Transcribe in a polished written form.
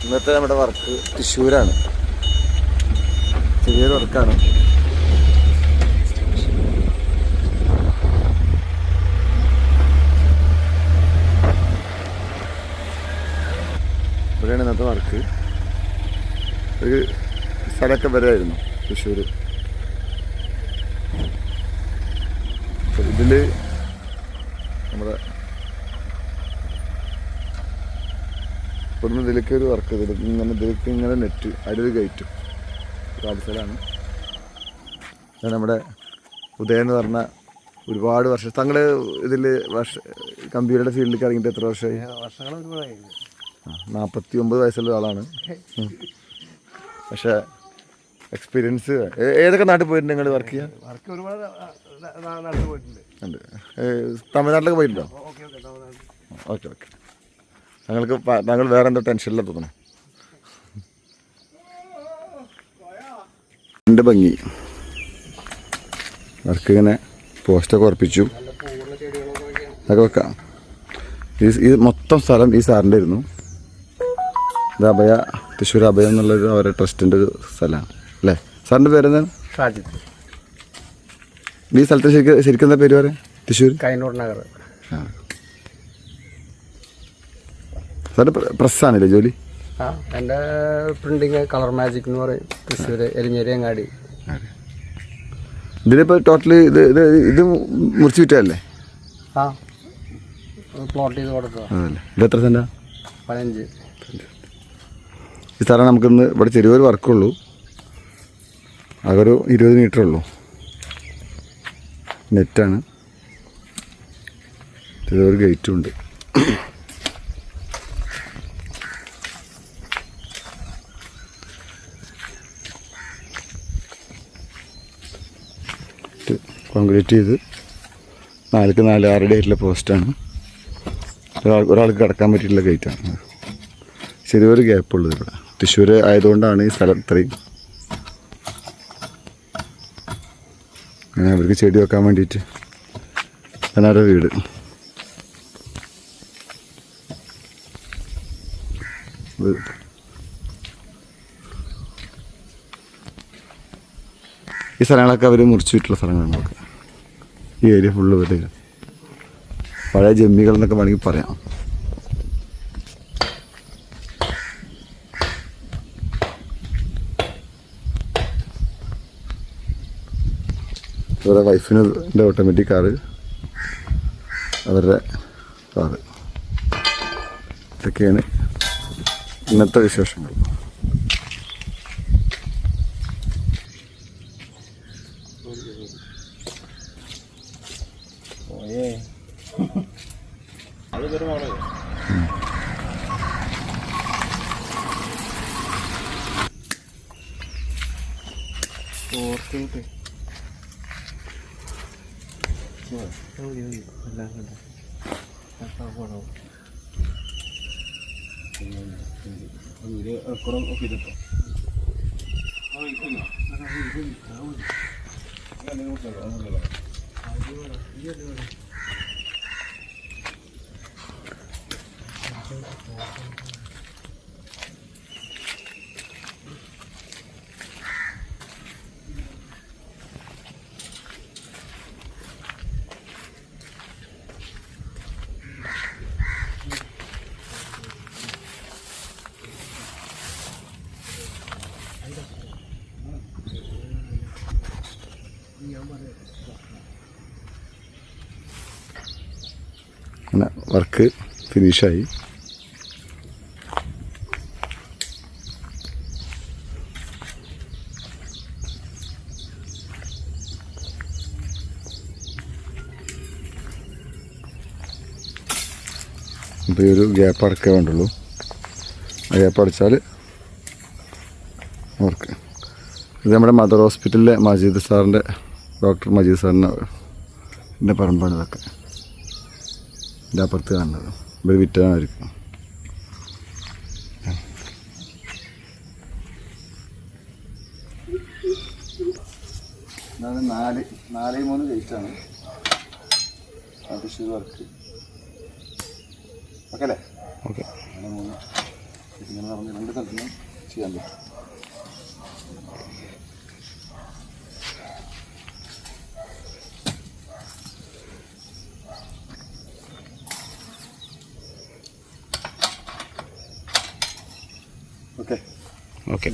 ഇന്നത്തെ നമ്മുടെ വർക്ക് തൃശ്ശൂരാണ്. ചെറിയൊരു വർക്കാണ്. ഇവിടെയാണ് ഇന്നത്തെ വർക്ക്. ഒരു സ്ഥലമൊക്കെ വരായിരുന്നു തൃശ്ശൂർ. ഇതിൽ നമ്മുടെ ഇവിടുന്ന് ഇതിലേക്ക് ഒരു വർക്ക് ചെയ്തിട്ട് ഇതിലേക്ക് ഇങ്ങനെ നെറ്റ് അതിലൊരു ഗേറ്റും സ്ഥലമാണ്. നമ്മുടെ ഉദയൻ എന്ന് പറഞ്ഞ ഒരുപാട് വർഷം താങ്കൾ ഇതിൽ കമ്പ്യൂട്ടറുടെ ഫീൽഡിലേക്ക് ഇറങ്ങിയിട്ട് എത്ര വർഷമായി? 49 വയസ്സുള്ള ആളാണ്. പക്ഷേ എക്സ്പീരിയൻസ് ഏതൊക്കെ നാട്ടിൽ പോയിട്ടുണ്ട് നിങ്ങൾ വർക്ക് ചെയ്യാൻ? ഉണ്ട്. തമിഴ്നാട്ടിലൊക്കെ പോയിട്ടുണ്ടോ? Okay okay. താങ്കൾ വേറെ എന്തോ ടെൻഷനിലാണ് തോന്നണം. എൻ്റെ ഭംഗി വർക്ക് ഇങ്ങനെ പോസ്റ്റൊക്കെ ഉറപ്പിച്ചു അതൊക്കെ വെക്കാം. ഈ മൊത്തം സ്ഥലം ഈ സാറിൻ്റെ ആയിരുന്നു. ഇത് അഭയ തൃശ്ശൂർ അഭയം എന്നുള്ളൊരു അവരുടെ ട്രസ്റ്റിൻ്റെ ഒരു സ്ഥലമാണ് അല്ലേ? സാറിൻ്റെ പേരെന്താണ്? ഷാജിദ്. ഈ സ്ഥലത്ത് ശരിക്കും എന്താ പേര് പറയാം? തൃശ്ശൂർ കൈനൂർ നഗർ. സാറിൻ്റെ പ്രസ്സാണല്ലേ ജോലി? ആ, എൻ്റെ പ്രിൻറ്റിങ് കളർ മാജിക് എന്ന് പറയും. തൃശ്ശൂർ എലിഞ്ഞേരി അങ്ങാടി. ഇതിലിപ്പോൾ ടോട്ടല് ഇത് മുറിച്ച് വിറ്റല്ലേ? ആ, പ്ലോട്ട് ചെയ്ത് കൊടുത്തത്. അതല്ലേ. ഇത് എത്ര സെൻറ്റാ? 15. ഈ സ്ഥലം നമുക്കിന്ന് ഇവിടെ ചെറിയൊരു വർക്കുള്ളൂ. അതൊരു 20 മീറ്റർ ഉള്ളൂ. നെറ്റാണ്. ചെറിയൊരു ഗേറ്റും ഉണ്ട്. കോൺക്രീറ്റ് ചെയ്ത് 4x4 6 ആയിട്ടുള്ള പോസ്റ്റാണ്. ഒരാൾക്ക് കിടക്കാൻ പറ്റിയിട്ടുള്ള ഗേറ്റാണ്. ചെറിയൊരു ഗ്യാപ്പുള്ളത് ഇവിടെ. തൃശ്ശൂർ ആയതുകൊണ്ടാണ് ഈ സ്ഥലം ഇത്രയും. അങ്ങനെ അവർക്ക് ചെടി വെക്കാൻ വേണ്ടിയിട്ട് അവരുടെ വീട്. ഈ സ്ഥലങ്ങളൊക്കെ അവർ മുറിച്ചു വിട്ടുള്ള സ്ഥലങ്ങളാണ് നമുക്ക്. ഈ ഏരിയ ഫുള്ള് വരിക പഴയ ജമ്മികൾ എന്നൊക്കെ വേണമെങ്കിൽ പറയാം. അവരുടെ വൈഫിൻ്റെ ഓട്ടോമാറ്റിക് കാറ്, അവരുടെ കാറ്. ഇതൊക്കെയാണ് ഇന്നത്തെ വിശേഷങ്ങൾ. അങ്ങനെ വർക്ക് ഫിനിഷായി. ഇപ്പോൾ ഈ ഒരു ഗ്യാപ്പ് അടക്കേ വേണ്ടുള്ളൂ. ആ ഗ്യാപ്പ് അടച്ചാൽ വർക്ക്. ഇത് നമ്മുടെ മദർ ഹോസ്പിറ്റലിലെ മജീദ് സാറിൻ്റെ, ഡോക്ടർ മജീദ് സാറിൻ്റെ പറമ്പാണ് ഇതൊക്കെ. ഇതിൻ്റെ അപ്പുറത്ത് കാണുന്നത് ഇവർ വിറ്റാനായിരിക്കും. അതാണ് 4-3 ഗേറ്റാണ് തൃശ്ശൂർ വർക്ക്. ഓക്കെ അല്ലേ? ഓക്കെ. 4-3 ഇങ്ങനെ നടന്ന് 2 സ്ഥലത്തുനിന്നും ചെയ്യാൻ പറ്റും. ഓക്കെ.